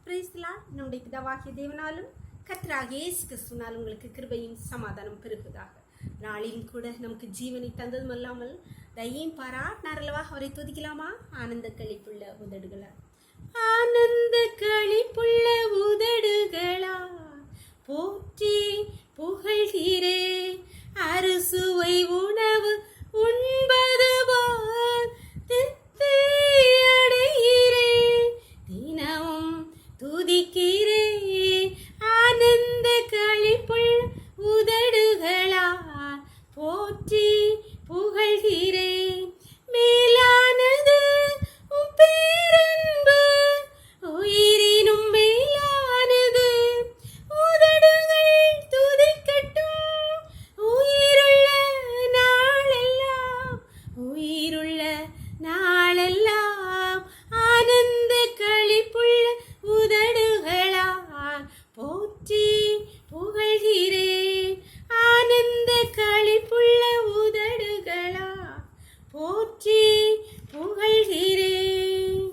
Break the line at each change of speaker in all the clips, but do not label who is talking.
பிரைஸ்லால் நம்முடைய பிதாவாகிய தேவனாலும் கர்த்தராகிய இயேசு கிறிஸ்துவினால் உங்களுக்கு கிருபையும் சமாதானம் பெருகுவதாக. நாளிலும் கூட நமக்கு ஜீவனை தந்ததும் அல்லாமல் தயையும் பாராட்டினாரல்லவா, அவரை துதிக்கலாமா? ஆனந்த களிப்புள்ள உதடுகளா, ஆனந்த களிப்புள்ள உதடுகளா போற்றி புகழ்கிறே, அறுசுவை உணவு உண்பது போல் திருப்தி அடைகிறே, தினமும் துதிக்கிறே, ஆனந்த களிப்புள்ள உதடுகளா போற்றி புகழ்கிறே. மேலானது உம் பேரன்பு, உயிரினும் மேலானது, உதடுகள் துதிக்கட்டும் உயிருள்ள நாளெல்லாம், உயிருள்ள நாளெல்லாம், ஆனந்த களிப்புள்ள உதடுகளா போற்றி புகழ்கிறேன், ஆனந்த களிப்புள்ள உதடுகளா போற்றி புகழ்கிறேன்.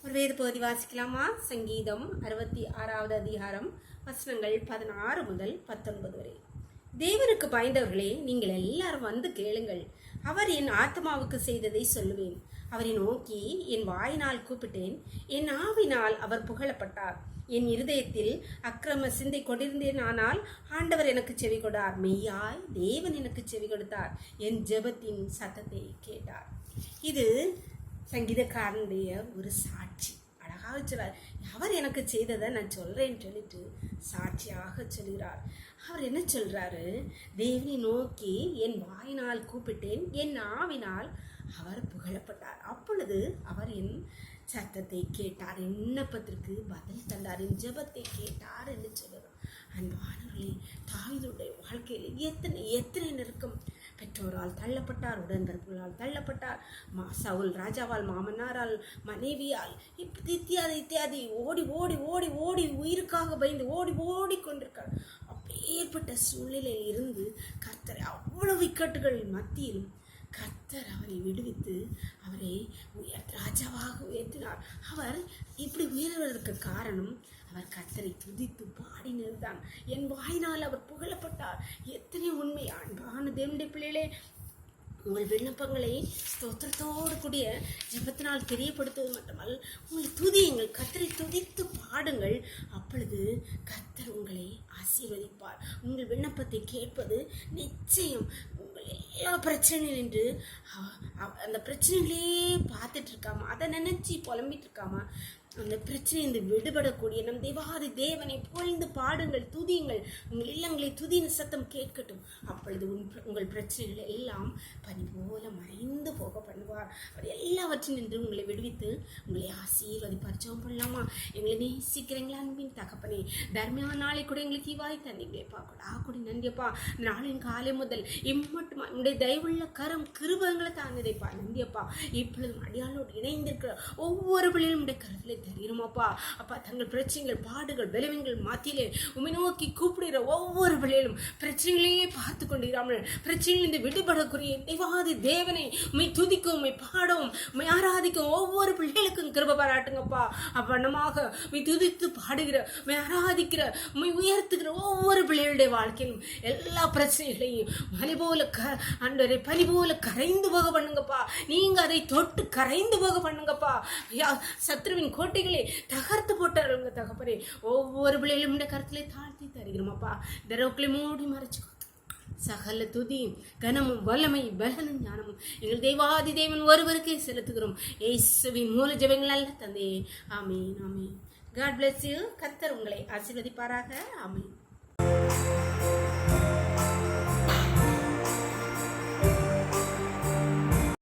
ஒரு வேத பகுதி வாசிக்கலாமா? சங்கீதம் 66வது அதிகாரம் வசனங்கள் 16 முதல் 19 வரை. தேவனுக்கு பயந்தவர்களே, நீங்கள் எல்லாரும் வந்து கேளுங்கள். அவர் என் ஆத்மாவுக்கு செய்ததை சொல்லுவேன். அவரை நோக்கி என் வாயினால் கூப்பிட்டேன், என் ஆவினால் அவர் புகழப்பட்டார். என் இருதயத்தில் அக்கிரம சிந்தை கொண்டிருந்தேன், ஆனால் ஆண்டவர் எனக்கு செவி கொடார். மெய்யாய் தேவன் எனக்கு செவி கொடுத்தார், என் ஜெபத்தின் சத்தத்தை கேட்டார். இது சங்கீதக்காரனுடைய ஒரு சாட்சி. அழகாக சொல்றார், அவர் எனக்கு செய்ததை நான் சொல்றேன்னு சொல்லிட்டு சாட்சியாக சொல்கிறார். அவர் என்ன சொல்றாரு? தேவனை நோக்கி என் வாயினால் கூப்பிட்டேன், என் ஆவினால் அவர் புகழப்பட்டார். அப்பொழுது அவர் என் சத்தத்தை கேட்டார், என் விண்ணப்பத்திற்கு பதில் தந்தார், என் ஜெபத்தை கேட்டார் என்று சொல்லுறோம். அன்பானவர்களே, தாவீதுடைய வாழ்க்கையில் எத்தனை எத்தனை நெருக்கம். பெற்றோரால் தள்ளப்பட்டார், உடன்பிறப்புகளால் தள்ளப்பட்டார், சவுல் ராஜாவால், மாமனாரால், மனைவியால், இத்தியாதி இத்தியாதி ஓடி ஓடி ஓடி ஓடி உயிருக்காக பயந்து ஓடி ஓடி கொண்டிருக்கார். அப்பேற்பட்ட சூழ்நிலையில் இருந்து கர்த்தரை அவ்வளவு இக்கட்டுகள் மத்தியிலும் கர்த்தர் அவரை விடுவித்து அவரை ராஜாவாக உயர்த்தினார். அவர் இப்படி உயர்வதற்கு காரணம் அவர் கர்த்தரை துதித்து பாடினதுதான். என் வாயினால் அவர் புகழப்பட்டார். எத்தனை உண்மை அன்பான தேவனுடைய பிள்ளைகளே, உங்கள் விண்ணப்பங்களை ஸ்தோத்திரத்தோடு கூடிய ஜெபத்தினால் தெரியப்படுத்துவது மட்டுமல்ல, உங்களை துதியுங்கள், கர்த்தரை துதித்து பாடுங்கள். அப்பொழுது கர்த்தர் உங்களை ஆசீர்வதிப்பார். உங்கள் விண்ணப்பத்தை கேட்பது நிச்சயம். எல்லா பிரச்சனையும் நின்று அந்த பிரச்சனைகளே பார்த்துட்டு இருக்காம, அதை நினைச்சு புலம்பிட்டு இருக்காம, அந்த பிரச்சனை விடுபடக்கூடிய நம் தேவாதி தேவனை புகழ்ந்து பாடுங்கள், துதியுங்கள். உங்கள் இல்லங்களை துதியின் சத்தம் கேட்கட்டும். அப்பொழுது உங்கள் பிரச்சனைகள் எல்லாம் பனி போல மறைந்து போக பண்ணுவார். அவர் எல்லாவற்றையும் நின்று உங்களை விடுவித்து உங்களை ஆசீர்வதிப்பார். ஜெபம் பண்ணலாமா? எங்களை நேசிக்கிறீங்களா அன்பின் தகப்பனே? தர்மியான நாளை கூட எங்களுக்கு இவாய் தந்தீங்களேப்பா, கொடாக்குடி நன்றியப்பா. நாளின் காலை முதல் இம்மட்டுமா உங்களுடைய தயவுள்ள கரம் கிருபங்களை தாங்குதைப்பா, நன்றியப்பா. இப்பொழுதும் அடியாளோடு இணைந்திருக்கிற ஒவ்வொரு பிள்ளைகளும் உடைய கருத்துல தெரியுமாப்பா. அப்பா, தங்கள் பிரச்சனைகள், பாடுகள், பலவீனங்கள் மத்தியிலே உம்மை நோக்கி கூப்பிடுகிற ஒவ்வொரு பிள்ளைகளும் பிரச்சனைகளையே பார்த்து கொண்டிராமல் பிரச்சனையிலிருந்து விடுபடக்கூடிய தேவாதி தேவனை உம்மை துதிக்கும், உம்மை பாடவும், உம்மை ஆராதிக்கும் ஒவ்வொரு பிள்ளைகளுக்கும் கிருபை பாராட்டுங்கப்பா. அப்பண்ணமாக உம்மை துதித்து பாடுகிற, உம்மை ஆராதிக்கிற, உம்மை உயர்த்துகிற ஒவ்வொரு பிள்ளைகளுடைய வாழ்க்கையிலும் எல்லா பிரச்சனைகளையும் மலை போல அன்றரை பனி போல கரைந்து போக பண்ணுங்கப்பா. நீங்க அதை தொட்டு கரைந்து போக பண்ணுங்கப்பா. சத்ருவின் கோட்டைகளை தகர்த்து போட்டாருங்க தகப்பனே. ஒவ்வொரு பிள்ளைகளும் இந்த கருத்திலே தாழ்த்தி தருகிறோமப்பா. தரவுக்களை மூடி மறைச்சு சகல துதியும் கனமும் வல்லமை பலனும் ஞானமும் எங்கள் தேவாதி தேவன் ஒருவருக்கே செலுத்துகிறோம். இயேசுவின் மூல ஜெபங்கள் அல்ல தந்தையே. ஆமீன், ஆமீன். God bless you. கர்த்தர் உங்களை ஆசீர்வதிப்பாராக. ஆமீன்.